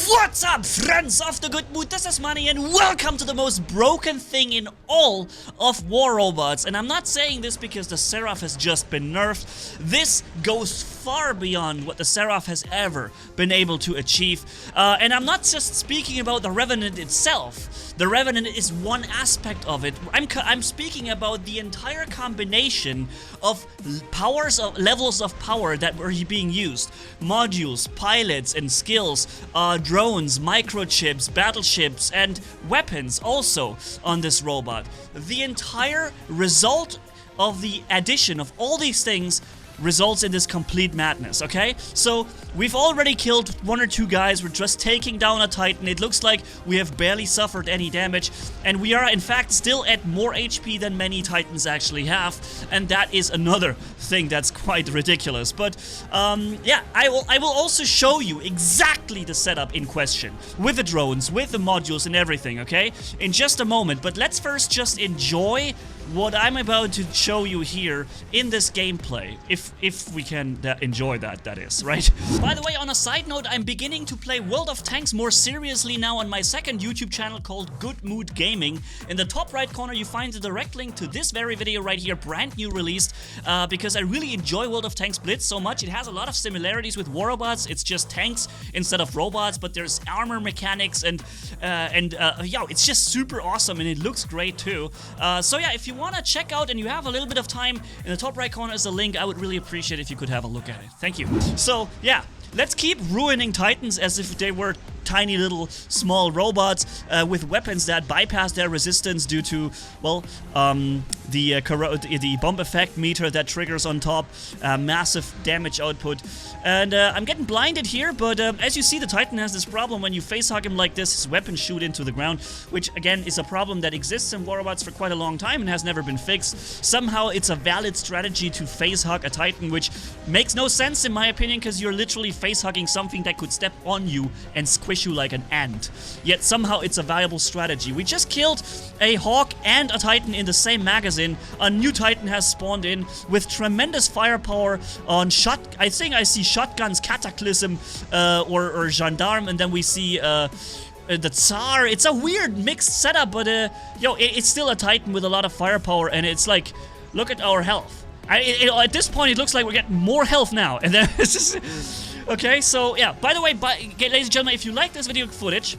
What's up, friends of the good mood? This is Manni and welcome to the most broken thing in all of War Robots. And I'm not saying this because the Seraph has just been nerfed. This goes far beyond what the Seraph has ever been able to achieve. And I'm not just speaking about the Revenant itself. The Revenant is one aspect of it. I'm speaking about the entire combination of levels of power that were being used. Modules, pilots, and skills, drones, microchips, battleships, and weapons also on this robot. The entire result of the addition of all these things results in this complete madness, okay? So, we've already killed one or two guys, we're just taking down a Titan, it looks like we have barely suffered any damage, and we are in fact still at more HP than many Titans actually have, and that is another thing that's quite ridiculous. But, yeah, I will also show you exactly the setup in question, with the drones, with the modules and everything, okay? In just a moment, but let's first just enjoy what I'm about to show you here in this gameplay, if we can enjoy that is, right? By the way, on a side note, I'm beginning to play World of Tanks more seriously now on my second YouTube channel called Good Mood Gaming. In the top right corner, you find the direct link to this very video right here, brand new released, because I really enjoy World of Tanks Blitz so much. It has a lot of similarities with War Robots. It's just tanks instead of robots, but there's armor mechanics and yeah, it's just super awesome and it looks great too. So yeah, if you want to check out and you have a little bit of time, in the top right corner is a link. I would really appreciate if you could have a look at it. Thank you. So yeah, let's keep ruining Titans as if they were tiny little small robots with weapons that bypass their resistance due to, well, the bomb effect meter that triggers on top, massive damage output. And I'm getting blinded here, but as you see, the Titan has this problem. When you facehug him like this, his weapons shoot into the ground, which again is a problem that exists in War Robots for quite a long time and has never been fixed. Somehow it's a valid strategy to facehug a Titan, which makes no sense in my opinion, because you're literally facehugging something that could step on you and squish you like an ant. Yet somehow it's a viable strategy. We just killed a Hawk and a Titan in the same magazine. A new Titan has spawned in with tremendous firepower on I think I see shotguns, Cataclysm, or Gendarme, and then we see the Tsar. It's a weird mixed setup, but yo, it's still a Titan with a lot of firepower, and it's like, look at our health. At this point, it looks like we're getting more health now, and then it's just... Okay, so yeah, by the way, ladies and gentlemen, if you like this video footage,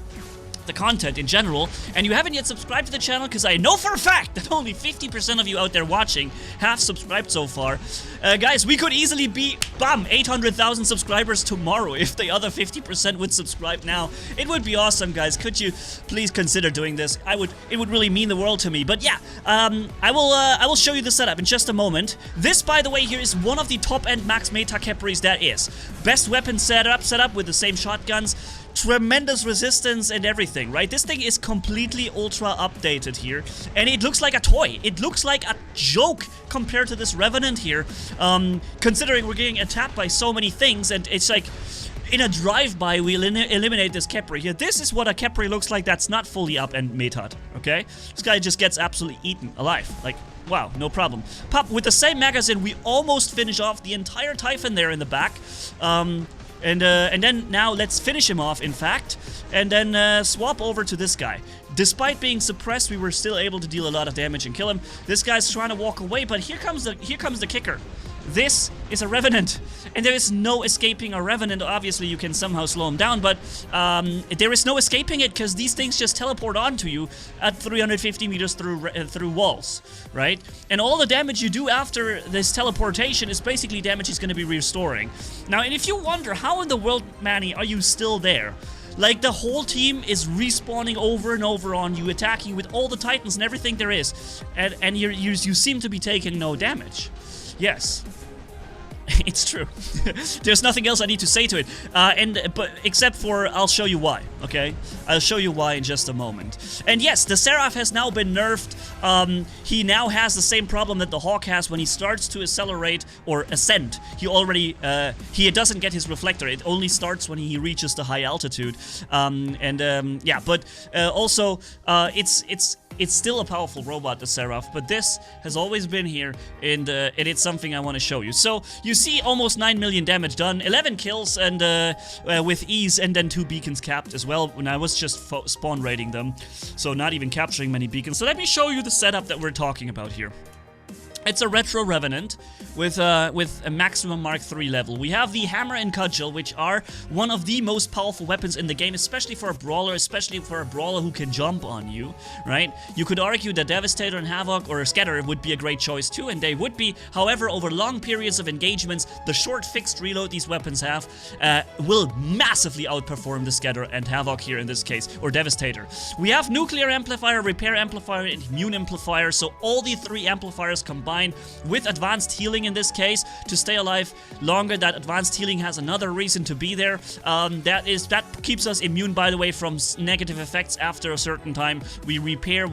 the content in general, and you haven't yet subscribed to the channel, because I know for a fact that only 50% of you out there watching have subscribed so far. Guys, we could easily be, bam, 800,000 subscribers tomorrow if the other 50% would subscribe now. It would be awesome, guys. Could you please consider doing this? It would really mean the world to me. But yeah, I will show you the setup in just a moment. This, by the way, here is one of the top-end max meta Kepris that is. Best weapon setup with the same shotguns. Tremendous resistance and everything, right? This thing is completely ultra updated here, and it looks like a toy. It looks like a joke compared to this Revenant here, considering we're getting attacked by so many things, and it's like, in a drive-by, we'll eliminate this Kepri here. This is what a Kepri looks like that's not fully up and meta'd, okay? This guy just gets absolutely eaten alive, like, wow, no problem. Pop, with the same magazine, we almost finish off the entire Typhon there in the back, and then now let's finish him off, in fact, and then swap over to this guy. Despite being suppressed, we were still able to deal a lot of damage and kill him. This guy's trying to walk away, but here comes the kicker. This is a Revenant, and there is no escaping a Revenant. Obviously, you can somehow slow him down, but there is no escaping it, because these things just teleport onto you at 350 meters through walls, right? And all the damage you do after this teleportation is basically damage he's going to be restoring. Now, and if you wonder, how in the world, Manni, are you still there? Like, the whole team is respawning over and over on you, attacking you with all the Titans and everything there is, and you seem to be taking no damage. Yes. It's true. There's nothing else I need to say to it, but except for I'll show you why, okay? I'll show you why in just a moment. And yes, the Seraph has now been nerfed. He now has the same problem that the Hawk has when he starts to accelerate or ascend. He doesn't get his reflector. It only starts when he reaches the high altitude. Yeah, but also it's it's still a powerful robot, the Seraph, but this has always been here, and it's something I want to show you. So, you see almost 9 million damage done, 11 kills, and with ease, and then 2 beacons capped as well, when I was just spawn raiding them, so not even capturing many beacons. So let me show you the setup that we're talking about here. It's a retro Revenant with a maximum Mark III level. We have the Hammer and Cudgel, which are one of the most powerful weapons in the game, especially for a brawler, who can jump on you, right? You could argue that Devastator and Havoc or Scatter would be a great choice too, and they would be. However, over long periods of engagements, the short fixed reload these weapons have will massively outperform the Scatter and Havoc here in this case, or Devastator. We have Nuclear Amplifier, Repair Amplifier, and Immune Amplifier, so all the 3 amplifiers combined with advanced healing in this case to stay alive longer. That advanced healing has another reason to be there. That keeps us immune, by the way, from negative effects after a certain time. We repair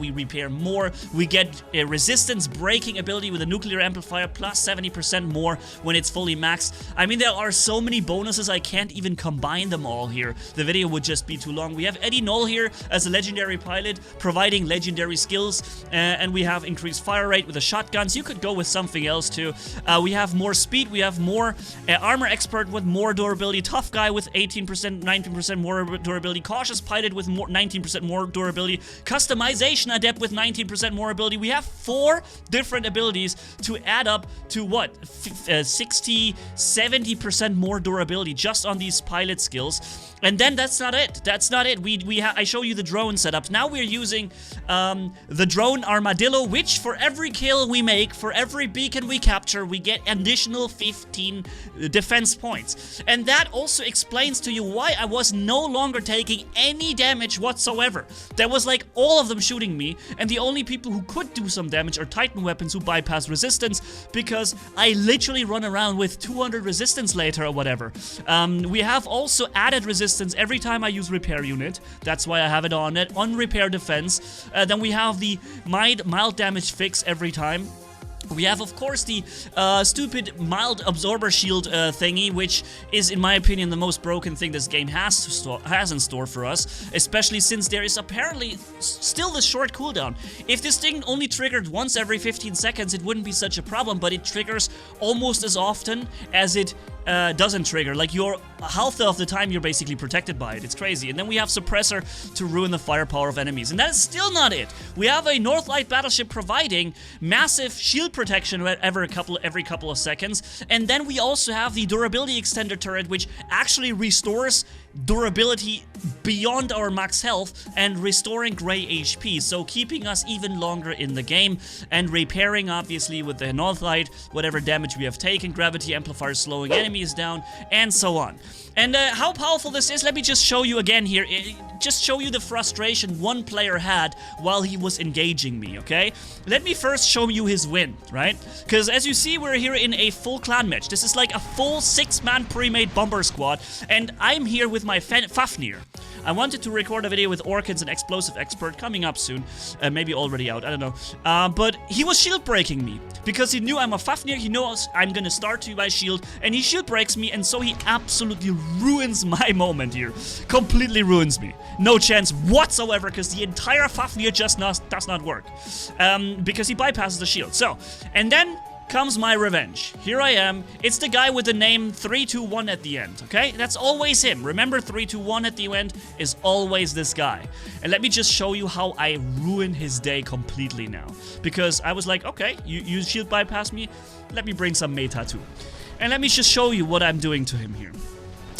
more. We get a resistance breaking ability with a nuclear amplifier plus 70% more when it's fully maxed. I mean, there are so many bonuses, I can't even combine them all here. The video would just be too long. We have Eddie Knoll here as a legendary pilot, providing legendary skills, and we have increased fire rate with the shotguns. You could go with something else too. We have more speed, we have more armor expert with more durability, tough guy with 18%, 19% more durability, cautious pilot with 19% more durability, customization adept with 19% more ability. We have 4 different abilities to add up to what? 60, 70% more durability just on these pilot skills. And then that's not it. That's not it. I show you the drone setup. Now we're using the drone Armadillo, which for every kill we make, for every beacon we capture, we get additional 15 defense points. And that also explains to you why I was no longer taking any damage whatsoever. There was like all of them shooting me, and the only people who could do some damage are Titan weapons who bypass resistance, because I literally run around with 200 resistance later or whatever. We have also added resistance every time I use repair unit. That's why I have it on repair defense. Then we have the mild damage fix every time. We have, of course, the stupid mild absorber shield thingy, which is, in my opinion, the most broken thing this game has in store for us, especially since there is apparently still the short cooldown. If this thing only triggered once every 15 seconds, it wouldn't be such a problem, but it triggers almost as often as it doesn't trigger. Like, your half of the time you're basically protected by it. It's crazy. And then we have Suppressor to ruin the firepower of enemies. And that is still not it. We have a Northlight battleship providing massive shield protection every couple of seconds. And then we also have the durability extender turret, which actually restores durability beyond our max health and restoring gray HP, so keeping us even longer in the game, and repairing, obviously, with the Northlight whatever damage we have taken, gravity amplifiers slowing enemies down, and so on. And how powerful this is, let me just show you again here. Just show you the frustration one player had while he was engaging me, okay? Let me first show you his win, right? Because as you see, we're here in a full clan match. This is like a full 6-man pre-made bomber squad, and I'm here with my Fafnir. I wanted to record a video with Orchids and Explosive Expert coming up soon, maybe already out, I don't know. But he was shield breaking me because he knew I'm a Fafnir, he knows I'm gonna start to my shield, and he shield breaks me, and so he absolutely ruins my moment here. Completely ruins me. No chance whatsoever, because the entire Fafnir just does not work. Because he bypasses the shield. So, and then comes my revenge. Here I am. It's the guy with the name 321 at the end, okay? That's always him. Remember, 321 at the end is always this guy. And let me just show you how I ruin his day completely now. Because I was like, okay, you shield bypass me, let me bring some meta too. And let me just show you what I'm doing to him here.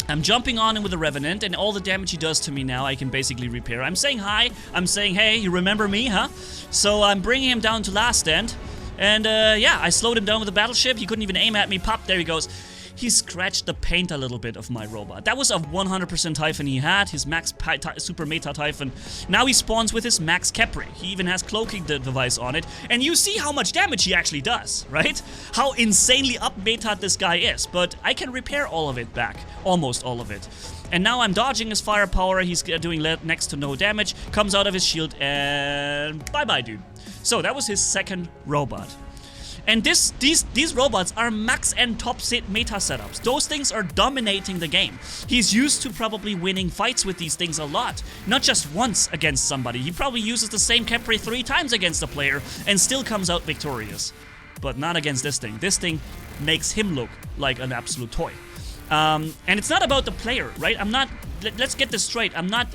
I'm jumping on him with a Revenant, and all the damage he does to me now, I can basically repair. I'm saying hi, I'm saying, hey, you remember me, huh? So I'm bringing him down to last stand. And yeah, I slowed him down with the battleship. He couldn't even aim at me. Pop, there he goes. He scratched the paint a little bit of my robot. That was a 100% Typhon he had, his max super meta Typhon. Now he spawns with his max Capri. He even has cloaking device on it. And you see how much damage he actually does, right? How insanely up meta this guy is. But I can repair all of it back. Almost all of it. And now I'm dodging his firepower. He's doing next to no damage. Comes out of his shield and bye-bye, dude. So that was his second robot. And these robots are max and top set meta setups. Those things are dominating the game. He's used to probably winning fights with these things a lot. Not just once against somebody. He probably uses the same Capri 3 times against a player and still comes out victorious. But not against this thing. This thing makes him look like an absolute toy. And it's not about the player, right? I'm not... Let's get this straight. I'm not,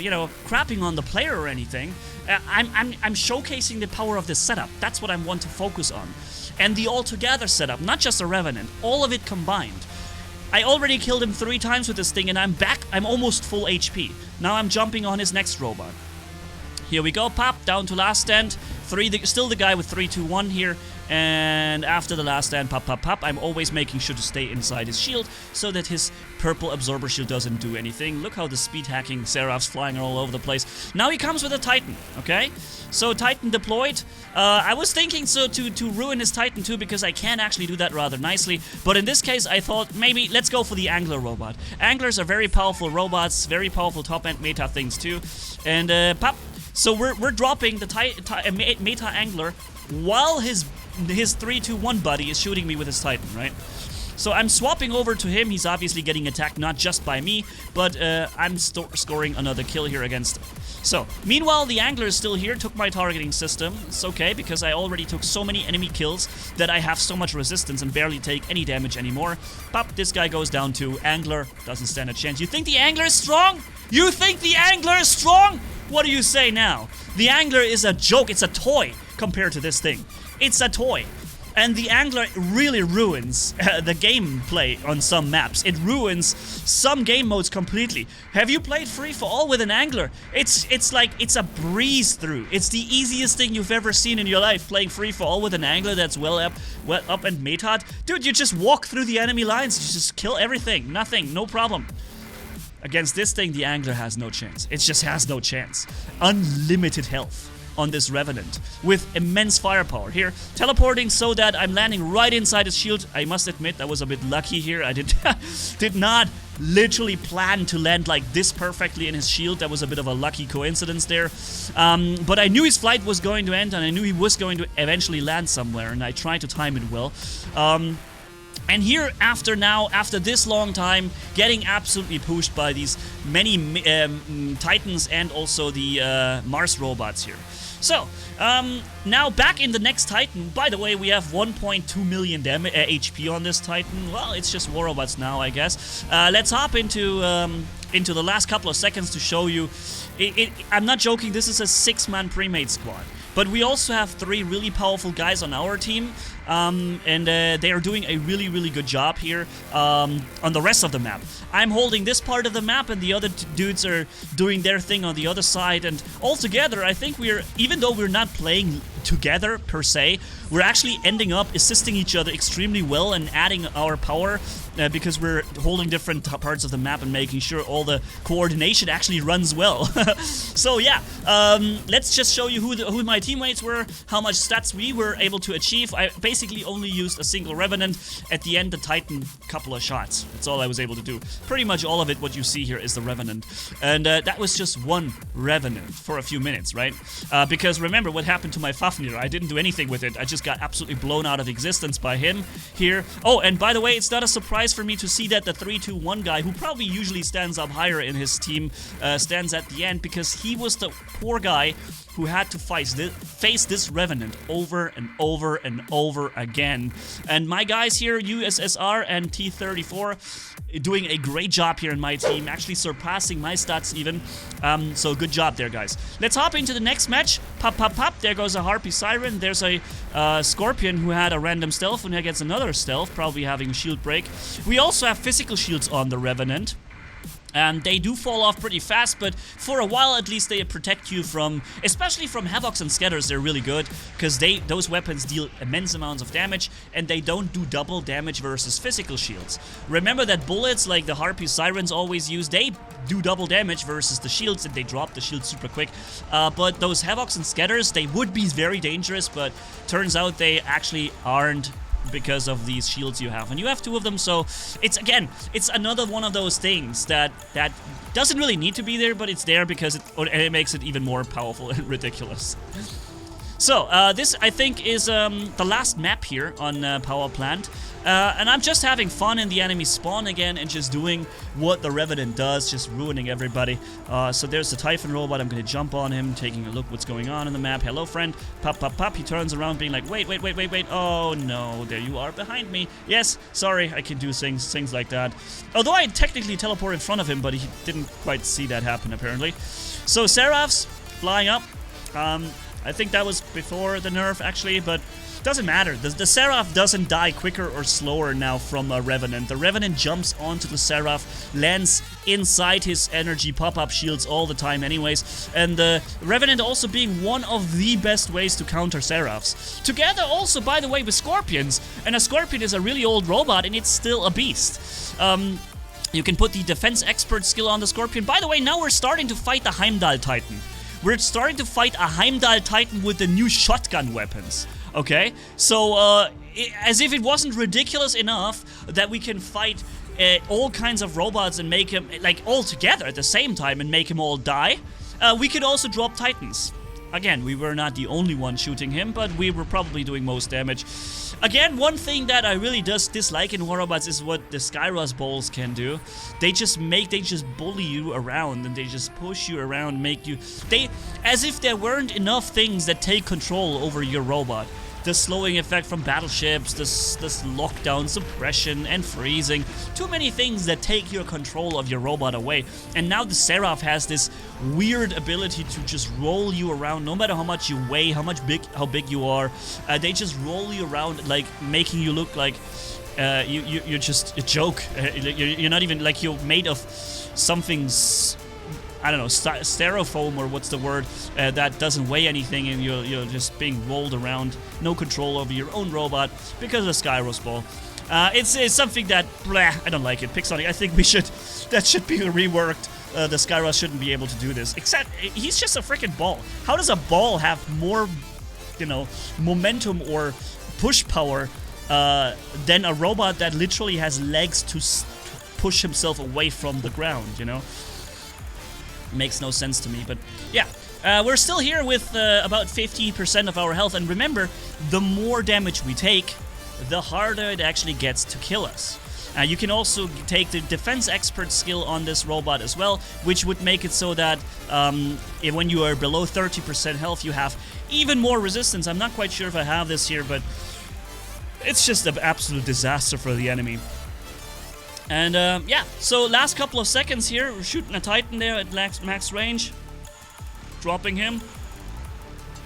you know, crapping on the player or anything. I'm showcasing the power of this setup. That's what I want to focus on. And the all-together setup, not just a Revenant. All of it combined. I already killed him 3 times with this thing, and I'm back. I'm almost full HP. Now I'm jumping on his next robot. Here we go, pop, down to last stand. Still the guy with 3, 2, 1 here. And after the last stand, pop, pop, pop, I'm always making sure to stay inside his shield so that his purple absorber shield doesn't do anything. Look how the speed hacking Seraph's flying all over the place. Now he comes with a Titan, okay? So Titan deployed. I was thinking so to ruin his Titan too, because I can actually do that rather nicely. But in this case, I thought maybe let's go for the Angler robot. Anglers are very powerful robots, very powerful top-end meta things too. And pop. So we're dropping the meta Angler while his 3, 2, 1 buddy is shooting me with his Titan, right? So I'm swapping over to him. He's obviously getting attacked not just by me, but I'm scoring another kill here against him. So, meanwhile, the Angler is still here, took my targeting system. It's okay, because I already took so many enemy kills that I have so much resistance and barely take any damage anymore. Pop, this guy goes down too. Angler doesn't stand a chance. You think the Angler is strong? You think the Angler is strong? What do you say now? The Angler is a joke. It's a toy compared to this thing. It's a toy. And the Angler really ruins the gameplay on some maps. It ruins some game modes completely. Have you played free-for-all with an Angler? It's like, it's a breeze through. It's the easiest thing you've ever seen in your life, playing free-for-all with an Angler that's well up and meta'd. Dude, you just walk through the enemy lines, you just kill everything. Nothing, no problem. Against this thing, the Angler has no chance. It just has no chance. Unlimited health on this Revenant with immense firepower. Here, teleporting so that I'm landing right inside his shield. I must admit, I was a bit lucky here. I did not literally plan to land like this perfectly in his shield. That was a bit of a lucky coincidence there. But I knew his flight was going to end, and I knew he was going to eventually land somewhere, and I tried to time it well. And here, after this long time, getting absolutely pushed by these many Titans and also the Mars robots here. So, now back in the next Titan. By the way, we have 1.2 million HP on this Titan. Well, it's just war robots now, I guess. Let's hop into the last couple of seconds to show you. I'm not joking, this is a 6-man pre-made squad. But we also have 3 really powerful guys on our team, and they are doing a really, really good job here on the rest of the map. I'm holding this part of the map, and the other dudes are doing their thing on the other side, and altogether, I think even though we're not playing together, per se, we're actually ending up assisting each other extremely well and adding our power because we're holding different parts of the map and making sure all the coordination actually runs well. So yeah, let's just show you who my teammates were, how much stats we were able to achieve. I basically only used a single Revenant. At the end, the Titan, couple of shots. That's all I was able to do. Pretty much all of it, what you see here, is the Revenant. And that was just one Revenant for a few minutes, right? Because remember what happened to my Fafnir. I didn't do anything with it. I just got absolutely blown out of existence by him here. Oh, and by the way, it's not a surprise for me to see that the 3-2-1 guy, who probably usually stands up higher in his team, stands at the end, because he was the poor guy who had to face this Revenant over and over and over again. And my guys here, USSR and T34, doing a great job here in my team, actually surpassing my stats even. So good job there, guys. Let's hop into the next match. Pop, pop, pop. There goes a Harpy Siren. There's a Scorpion who had a random stealth, and he gets another stealth, probably having a shield break. We also have physical shields on the Revenant. And they do fall off pretty fast, but for a while at least they protect you from, especially from Havocs and Scatters. They're really good, because those weapons deal immense amounts of damage, and they don't do double damage versus physical shields. Remember that bullets, like the Harpy Sirens always use, they do double damage versus the shields, and they drop the shield super quick. But those Havocs and Scatters, they would be very dangerous, but turns out they actually aren't, because of these shields you have, and you have 2 of them. So it's another one of those things that doesn't really need to be there, but it's there because it makes it even more powerful and ridiculous. So, this, I think, is the last map here on Power Plant. And I'm just having fun in the enemy spawn again and just doing what the Revenant does, just ruining everybody. So there's the Typhon robot. I'm going to jump on him, taking a look what's going on in the map. Hello, friend. Pop, pop, pop. He turns around being like, wait. Oh, no. There you are behind me. Yes, sorry. I can do things like that. Although I technically teleport in front of him, but he didn't quite see that happen, apparently. So Seraphs flying up. I think that was before the nerf, actually, but doesn't matter. The Seraph doesn't die quicker or slower now from a Revenant. The Revenant jumps onto the Seraph, lands inside his energy pop-up shields all the time anyways, and the Revenant also being one of the best ways to counter Seraphs. Together also, by the way, with Scorpions, and a Scorpion is a really old robot and it's still a beast. You can put the Defense Expert skill on the Scorpion. By the way, now we're starting to fight the Heimdall Titan. We're starting to fight a Heimdall Titan with the new shotgun weapons. Okay, so as if it wasn't ridiculous enough that we can fight all kinds of robots and make him, like, all together at the same time and make him all die, we could also drop Titans. Again, we were not the only one shooting him, but we were probably doing most damage. Again, one thing that I really dislike in War Robots is what the Skyros Bowls can do. They just bully you around, and they just push you around, as if there weren't enough things that take control over your robot. The slowing effect from battleships, this lockdown, suppression, and freezing. Too many things that take your control of your robot away. And now the Seraph has this weird ability to just roll you around, no matter how much you weigh, how big you are. They just roll you around, like making you look like you're just a joke. You're not even, like, you're made of something, I don't know, styrofoam, or what's the word, that doesn't weigh anything, and you're just being rolled around, no control over your own robot because of the Skyros Ball. It's something that, I don't like it. Pixonic, I think that should be reworked. The Skyros shouldn't be able to do this. Except, he's just a freaking ball. How does a ball have more, momentum or push power than a robot that literally has legs to push himself away from the ground, Makes no sense to me, but yeah. We're still here with about 50% of our health, and remember, the more damage we take, the harder it actually gets to kill us. You can also take the Defense Expert skill on this robot as well, which would make it so that when you are below 30% health, you have even more resistance. I'm not quite sure if I have this here, but it's just an absolute disaster for the enemy. And yeah, so last couple of seconds here, we're shooting a Titan there at max range. Dropping him.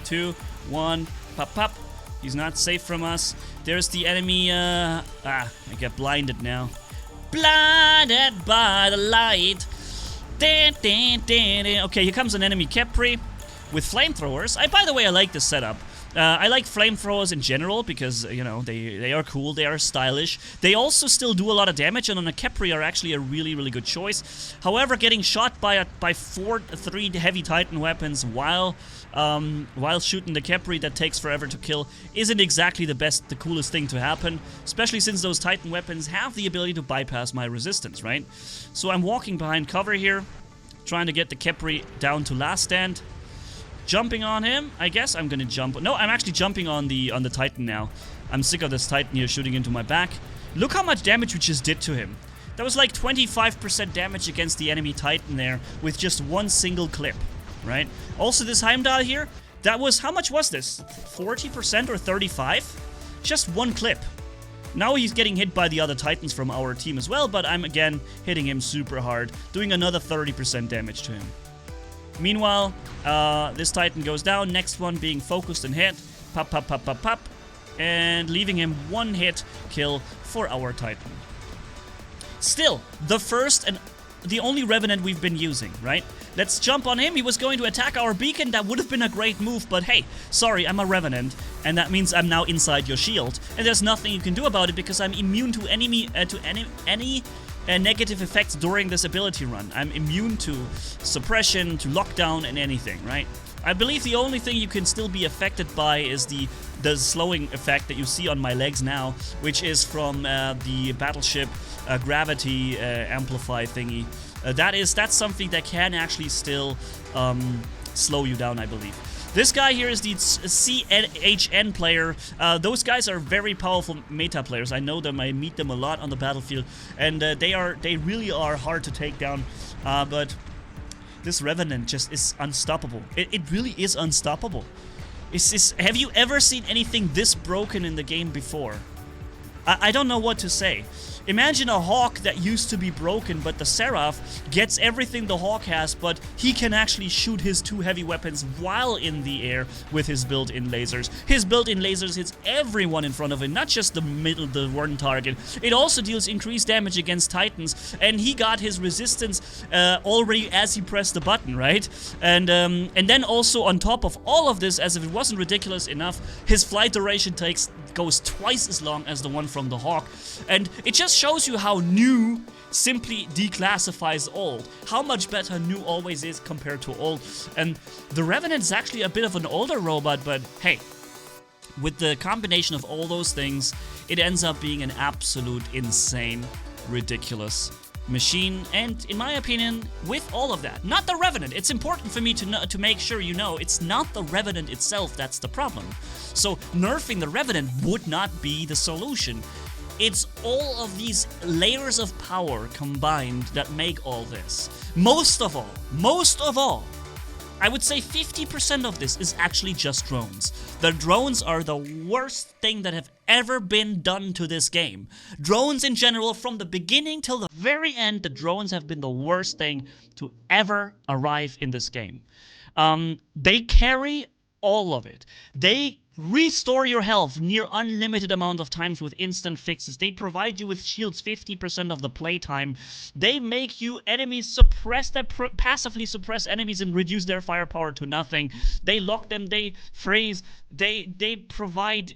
2, 1, pop, pop. He's not safe from us. There's the enemy, I get blinded now. Blinded by the light. Okay, here comes an enemy Capri with flamethrowers. By the way, I like this setup. I like flamethrowers in general because, they are cool, they are stylish. They also still do a lot of damage, and on a Capri are actually a really, really good choice. However, getting shot by 3 heavy Titan weapons while shooting the Capri that takes forever to kill isn't exactly the coolest thing to happen, especially since those Titan weapons have the ability to bypass my resistance, right? So I'm walking behind cover here, trying to get the Capri down to last stand. Jumping on him, I guess I'm gonna jump. No, I'm actually jumping on the Titan now. I'm sick of this Titan here shooting into my back. Look how much damage we just did to him. That was like 25% damage against the enemy Titan there with just one single clip, right? Also, this Heimdall here, that was, how much was this? 40% or 35? Just one clip. Now he's getting hit by the other Titans from our team as well, but I'm again hitting him super hard, doing another 30% damage to him. Meanwhile, this Titan goes down, next one being focused and hit. Pop, pop, pop, pop, pop. And leaving him one hit kill for our Titan. Still, the first and the only Revenant we've been using, right? Let's jump on him. He was going to attack our beacon. That would have been a great move, but hey, sorry, I'm a Revenant, and that means I'm now inside your shield. And there's nothing you can do about it because I'm immune to any negative effects during this ability run. I'm immune to suppression, to lockdown, and anything, right? I believe the only thing you can still be affected by is the slowing effect that you see on my legs now, which is from the battleship gravity amplify thingy. That's something that can actually still slow you down, I believe. This guy here is the CHN player. Those guys are very powerful meta players. I know them. I meet them a lot on the battlefield, and they really are hard to take down. But this Revenant just is unstoppable. It really is unstoppable. Have you ever seen anything this broken in the game before? I don't know what to say. Imagine a Hawk that used to be broken, but the Seraph gets everything the Hawk has, but he can actually shoot his 2 heavy weapons while in the air with his built-in lasers. His built-in lasers hits everyone in front of him, not just the one target. It also deals increased damage against Titans, and he got his resistance already as he pressed the button, right? And then also on top of all of this, as if it wasn't ridiculous enough, his flight duration goes twice as long as the one from the Hawk, and it just shows you how new simply declassifies old. How much better new always is compared to old. And the Revenant is actually a bit of an older robot, but hey, with the combination of all those things, it ends up being an absolute insane, ridiculous machine. And in my opinion, with all of that, not the Revenant. It's important for me to make sure you know it's not the Revenant itself that's the problem. So nerfing the Revenant would not be the solution. It's all of these layers of power combined that make all this. Most of all, I would say 50% of this is actually just drones. The drones are the worst thing that have ever been done to this game. Drones in general, from the beginning till the very end, the drones have been the worst thing to ever arrive in this game. They carry all of it. They restore your health near unlimited amount of times with instant fixes. They provide you with shields 50% of the playtime. They make you enemies suppress that passively suppress enemies and reduce their firepower to nothing. They lock them, they freeze, they provide...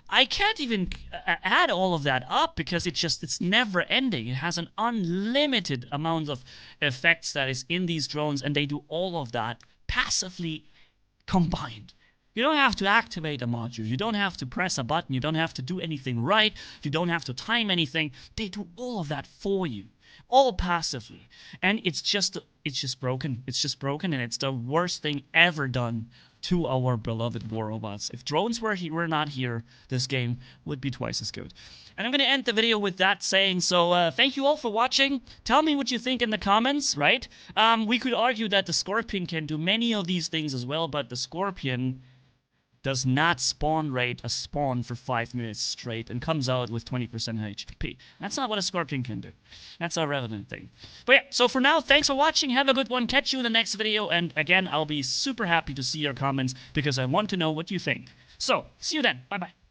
I can't even add all of that up because it's never ending. It has an unlimited amount of effects that is in these drones, and they do all of that passively combined. You don't have to activate a module. You don't have to press a button. You don't have to do anything right. You don't have to time anything. They do all of that for you, all passively. And it's just broken. It's just broken, and it's the worst thing ever done to our beloved war robots. If drones were not here, this game would be twice as good. And I'm going to end the video with that saying, so thank you all for watching. Tell me what you think in the comments, right? We could argue that the Scorpion can do many of these things as well, but the Scorpion does not spawn rate a spawn for 5 minutes straight and comes out with 20% HP. That's not what a Scorpion can do. That's a Revenant thing. But yeah, so for now, thanks for watching. Have a good one. Catch you in the next video. And again, I'll be super happy to see your comments because I want to know what you think. So, see you then. Bye-bye.